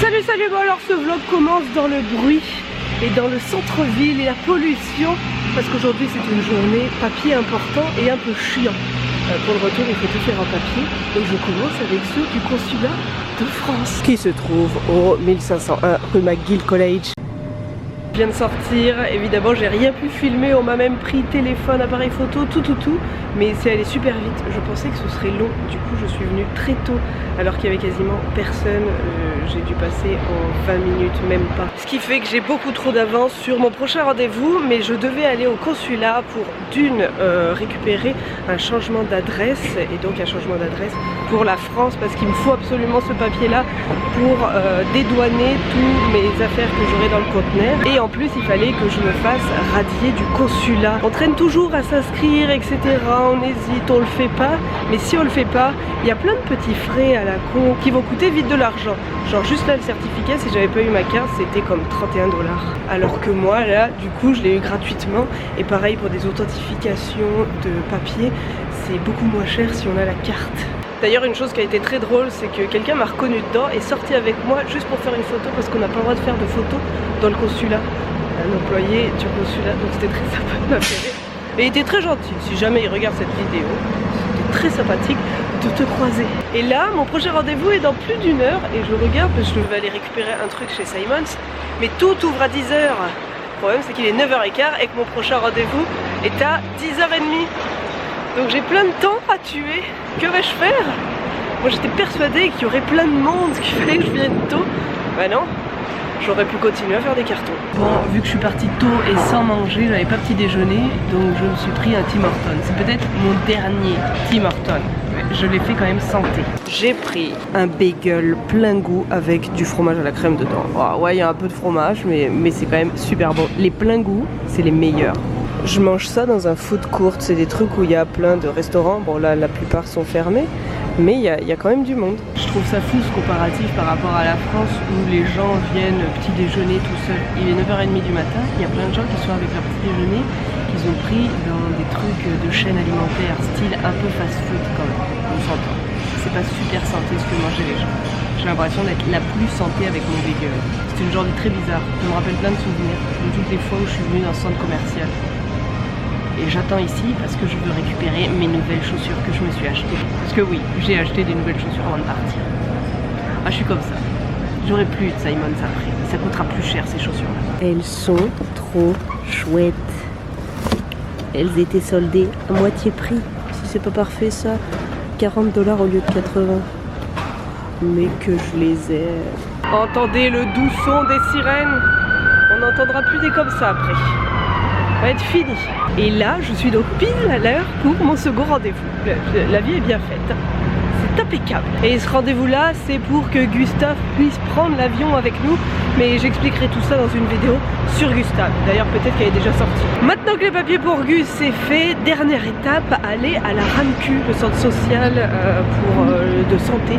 Salut salut, bon alors ce vlog commence dans le bruit et dans le centre-ville et la pollution parce qu'aujourd'hui c'est une journée papier important et un peu chiant. Pour le retour il faut tout faire en papier et je commence avec ceux du consulat de France qui se trouve au 1501 rue McGill College. Je viens de sortir, évidemment j'ai rien pu filmer, on m'a même pris téléphone, appareil photo, tout, mais c'est allé super vite. Je pensais que ce serait long, du coup je suis venue très tôt alors qu'il y avait quasiment personne. J'ai dû passer en 20 minutes, même pas. Ce qui fait que j'ai beaucoup trop d'avance sur mon prochain rendez-vous, mais je devais aller au consulat pour d'une récupérer un changement d'adresse, et donc un changement d'adresse pour la France parce qu'il me faut absolument ce papier là pour dédouaner toutes mes affaires que j'aurai dans le conteneur. Et en plus il fallait que je me fasse radier du consulat. On traîne toujours à s'inscrire, etc. On hésite, on le fait pas. Mais si on le fait pas, il y a plein de petits frais à la con qui vont coûter vite de l'argent. Genre juste là le certificat, si j'avais pas eu ma carte, c'était comme 31 $. Alors que moi là, du coup je l'ai eu gratuitement. Et pareil pour des authentifications de papier, c'est beaucoup moins cher si on a la carte. D'ailleurs une chose qui a été très drôle, c'est que quelqu'un m'a reconnu dedans et sorti avec moi juste pour faire une photo parce qu'on n'a pas le droit de faire de photos dans le consulat. Un employé du consulat, donc c'était très sympa de m'appeler. Et il était très gentil, si jamais il regarde cette vidéo, c'était très sympathique de te croiser. Et là, mon prochain rendez-vous est dans plus d'1 heure et je regarde parce que je vais aller récupérer un truc chez Simons, mais tout ouvre à 10 h. Le problème c'est qu'il est 9h15 et que mon prochain rendez-vous est à 10h30. Donc j'ai plein de temps à tuer. Que vais-je faire? Moi j'étais persuadée qu'il y aurait plein de monde, qu'il fallait que je vienne tôt. Bah non, j'aurais pu continuer à faire des cartons. Bon, vu que je suis partie tôt et sans manger, j'avais pas petit déjeuner, donc je me suis pris un Tim Hortons. C'est peut-être mon dernier Tim Hortons. Je l'ai fait quand même santé. J'ai pris un bagel plein goût avec du fromage à la crème dedans. Oh, ouais, il y a un peu de fromage, mais c'est quand même super bon. Les pleins goûts, c'est les meilleurs. Je mange ça dans un food court, c'est des trucs où il y a plein de restaurants. Bon là, la plupart sont fermés, mais il y a quand même du monde. Je trouve ça fou ce comparatif par rapport à la France où les gens viennent petit déjeuner tout seuls. Il est 9h30 du matin, il y a plein de gens qui sont avec leur petit déjeuner qu'ils ont pris dans des trucs de chaîne alimentaire, style un peu fast-food quand même, on s'entend. C'est pas super santé ce que mangeaient les gens. J'ai l'impression d'être la plus santé avec mon bagel. C'était une journée très bizarre, ça me rappelle plein de souvenirs de toutes les fois où je suis venue dans ce centre commercial. Et j'attends ici parce que je veux récupérer mes nouvelles chaussures que je me suis achetées. Parce que oui, j'ai acheté des nouvelles chaussures avant de partir. Ah, je suis comme ça. J'aurai plus de Simons après. Ça coûtera plus cher ces chaussures-là. Elles sont trop chouettes. Elles étaient soldées à moitié prix. Si c'est pas parfait ça, 40 $ au lieu de 80. Mais que je les aime. Entendez le doux son des sirènes. On n'entendra plus des comme ça après. Va être fini. Et là, je suis donc pile à l'heure pour mon second rendez-vous. La vie est bien faite. C'est impeccable. Et ce rendez-vous-là, c'est pour que Gustave puisse prendre l'avion avec nous. Mais j'expliquerai tout ça dans une vidéo sur Gustave. D'ailleurs, peut-être qu'elle est déjà sortie. Maintenant que les papiers pour Gus c'est fait, dernière étape, aller à la RAMQ, le centre social de santé,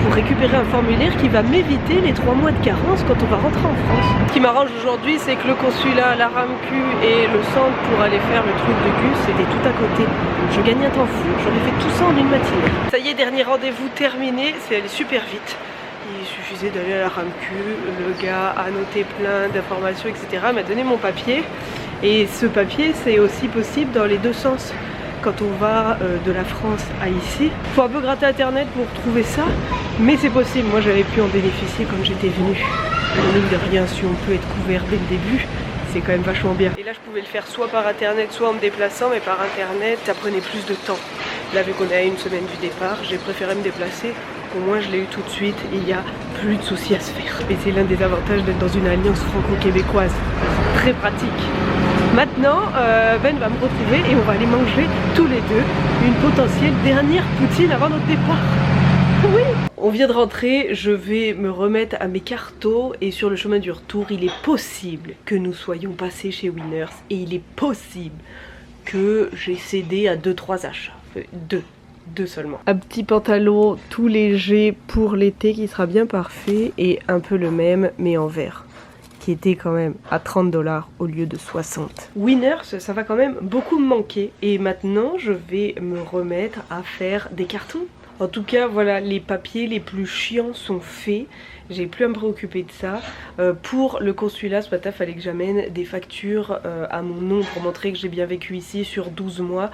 pour récupérer un formulaire qui va m'éviter les 3 mois de carence quand on va rentrer en France. Ce qui m'arrange aujourd'hui, c'est que le consulat, la RAMQ et le centre pour aller faire le truc de Gus, c'était tout à côté. Je gagne un temps fou, j'aurais fait tout ça en une matinée. Ça y est, dernier rendez-vous terminé, c'est allé super vite. Il suffisait d'aller à la RAMQ, le gars a noté plein d'informations, etc. m'a donné mon papier. Et ce papier, c'est aussi possible dans les deux sens. Quand on va de la France à ici, faut un peu gratter internet pour trouver ça, mais c'est possible. Moi j'avais pu en bénéficier comme j'étais venue. Mine de rien, si on peut être couvert dès le début, c'est quand même vachement bien. Et là je pouvais le faire soit par internet, soit en me déplaçant, mais par internet ça prenait plus de temps. Là vu qu'on est à 1 semaine du départ, j'ai préféré me déplacer. Au moins je l'ai eu tout de suite, il n'y a plus de soucis à se faire. Et c'est l'un des avantages d'être dans une alliance franco-québécoise. C'est très pratique. Maintenant, Ben va me retrouver et on va aller manger tous les deux une potentielle dernière poutine avant notre départ. Oui! On vient de rentrer, je vais me remettre à mes cartos et sur le chemin du retour, il est possible que nous soyons passés chez Winners et il est possible que j'ai cédé à 2-3 achats. Deux seulement. Un petit pantalon tout léger pour l'été qui sera bien parfait et un peu le même mais en vert, qui était quand même à 30 $ au lieu de 60. Winners, ça va quand même beaucoup me manquer et maintenant je vais me remettre à faire des cartons En tout cas voilà, les papiers les plus chiants sont faits. J'ai plus à me préoccuper de ça. Pour le consulat ce matin, fallait que j'amène des factures à mon nom pour montrer que j'ai bien vécu ici sur 12 mois.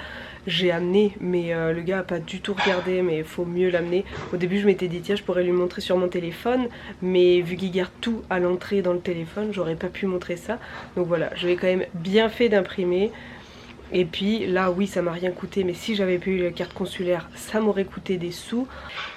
J'ai amené, mais le gars a pas du tout regardé, mais il faut mieux l'amener. Au début je m'étais dit tiens, je pourrais lui montrer sur mon téléphone, mais vu qu'il garde tout à l'entrée dans le téléphone, j'aurais pas pu montrer ça. Donc voilà, je vais quand même bien fait d'imprimer. Et puis là oui, ça m'a rien coûté, mais si j'avais pas eu la carte consulaire, ça m'aurait coûté des sous.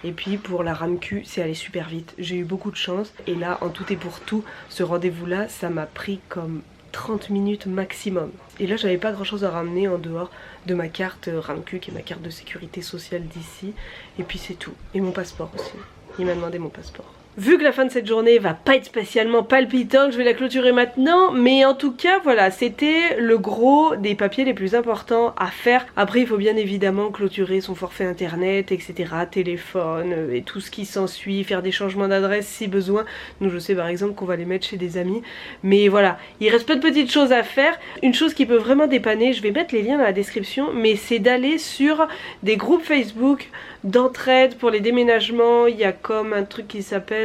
Et puis pour la RAMQ, c'est allé super vite, j'ai eu beaucoup de chance. Et là, en tout et pour tout, ce rendez-vous là, ça m'a pris comme 30 minutes maximum. Et là j'avais pas grand chose à ramener en dehors de ma carte RAMQ, qui est ma carte de sécurité sociale d'ici. Et puis c'est tout, et mon passeport aussi, il m'a demandé mon passeport. Vu que la fin de cette journée va pas être spécialement palpitante, je vais la clôturer maintenant. Mais en tout cas, voilà, c'était le gros des papiers les plus importants à faire. Après, il faut bien évidemment clôturer son forfait internet, etc. Téléphone et tout ce qui s'ensuit. Faire des changements d'adresse si besoin. Nous, je sais par exemple qu'on va les mettre chez des amis. Mais voilà, il reste plein de petites choses à faire. Une chose qui peut vraiment dépanner, je vais mettre les liens dans la description, mais c'est d'aller sur des groupes Facebook d'entraide pour les déménagements. Il y a comme un truc qui s'appelle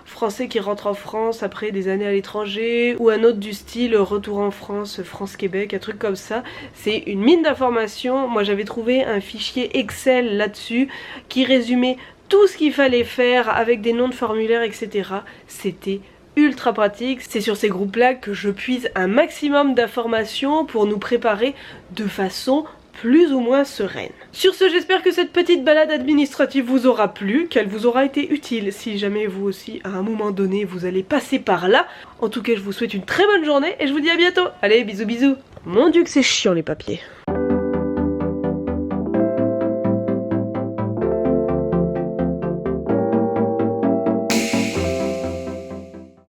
Français qui rentrent en France après des années à l'étranger, ou un autre du style Retour en France, France-Québec, un truc comme ça. C'est une mine d'informations. Moi j'avais trouvé un fichier Excel là-dessus qui résumait tout ce qu'il fallait faire avec des noms de formulaires, etc. C'était ultra pratique. C'est sur ces groupes là que je puise un maximum d'informations pour nous préparer de façon plus ou moins sereine. Sur ce, j'espère que cette petite balade administrative vous aura plu, qu'elle vous aura été utile si jamais vous aussi à un moment donné vous allez passer par là. En tout cas, je vous souhaite une très bonne journée et je vous dis à bientôt. Allez, bisous bisous. Mon dieu que c'est chiant les papiers.